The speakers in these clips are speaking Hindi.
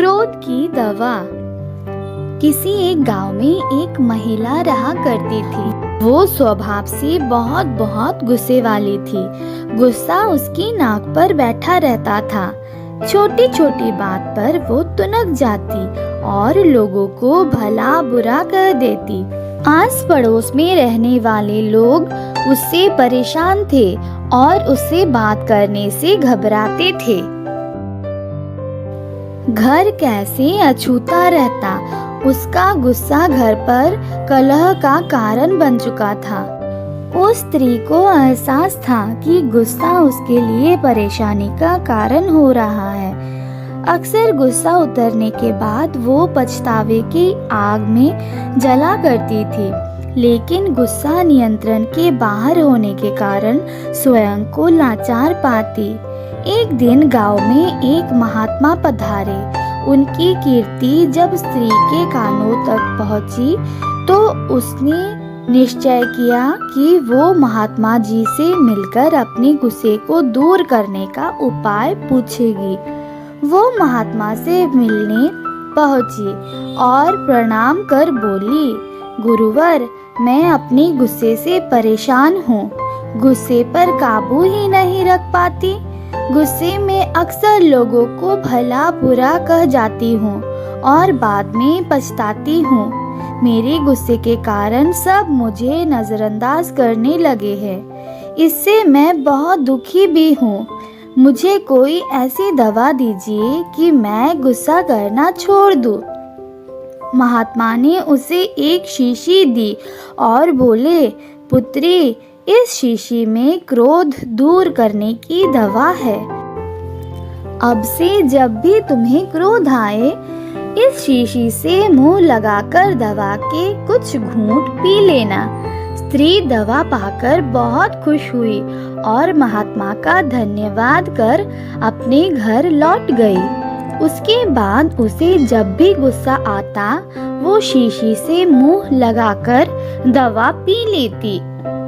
क्रोध की दवा। किसी एक गांव में एक महिला रहा करती थी। वो स्वभाव से बहुत बहुत गुस्से वाली थी। गुस्सा उसकी नाक पर बैठा रहता था। छोटी छोटी बात पर वो तुनक जाती और लोगों को भला बुरा कह देती। आस पड़ोस में रहने वाले लोग उससे परेशान थे और उससे बात करने से घबराते थे। घर कैसे अछूता रहता, उसका गुस्सा घर पर कलह का कारण बन चुका था। उस स्त्री को एहसास था कि गुस्सा उसके लिए परेशानी का कारण हो रहा है। अक्सर गुस्सा उतरने के बाद वो पछतावे की आग में जला करती थी, लेकिन गुस्सा नियंत्रण के बाहर होने के कारण स्वयं को लाचार पाती। एक दिन गांव में एक महात्मा पधारे। उनकी कीर्ति जब स्त्री के कानों तक पहुंची तो उसने निश्चय किया कि वो महात्मा जी से मिलकर अपने गुस्से को दूर करने का उपाय पूछेगी। वो महात्मा से मिलने पहुंची और प्रणाम कर बोली, गुरुवर, मैं अपने गुस्से से परेशान हूँ। गुस्से पर काबू ही नहीं रख पाती। गुस्से में अक्सर लोगों को भला बुरा कह जाती हूँ और बाद में पछताती हूँ। मेरे गुस्से के कारण सब मुझे नज़रअंदाज करने लगे हैं। इससे मैं बहुत दुखी भी हूँ। मुझे कोई ऐसी दवा दीजिए कि मैं गुस्सा करना छोड़ दूँ। महात्मा ने उसे एक शीशी दी और बोले, पुत्री, इस शीशी में क्रोध दूर करने की दवा है। अब से जब भी तुम्हें क्रोध आए, इस शीशी से मुंह लगाकर दवा के कुछ घूंट पी लेना। स्त्री दवा पाकर बहुत खुश हुई और महात्मा का धन्यवाद कर अपने घर लौट गई। उसके बाद उसे जब भी गुस्सा आता, वो शीशी से मुंह लगाकर दवा पी लेती।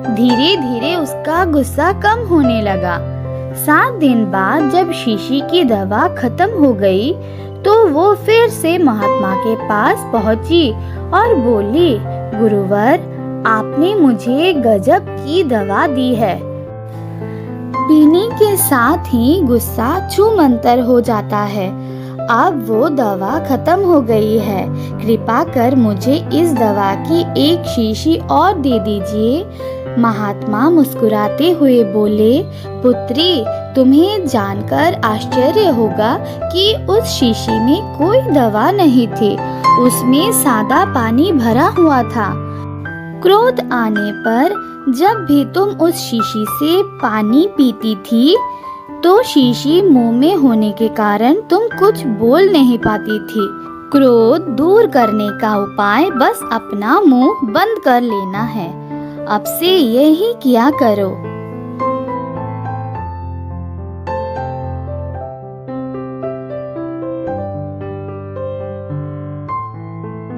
धीरे धीरे उसका गुस्सा कम होने लगा। 7 दिन बाद जब शीशी की दवा खत्म हो गई तो वो फिर से महात्मा के पास पहुंची और बोली, गुरुवर, आपने मुझे गजब की दवा दी है। पीने के साथ ही गुस्सा छूमंतर हो जाता है। अब वो दवा खत्म हो गई है। कृपा कर मुझे इस दवा की एक शीशी और दे दीजिए। महात्मा मुस्कुराते हुए बोले, पुत्री, तुम्हें जानकर आश्चर्य होगा कि उस शीशी में कोई दवा नहीं थी। उसमें सादा पानी भरा हुआ था। क्रोध आने पर जब भी तुम उस शीशी से पानी पीती थी तो शीशी मुंह में होने के कारण तुम कुछ बोल नहीं पाती थी। क्रोध दूर करने का उपाय बस अपना मुंह बंद कर लेना है। अब से यही किया करो।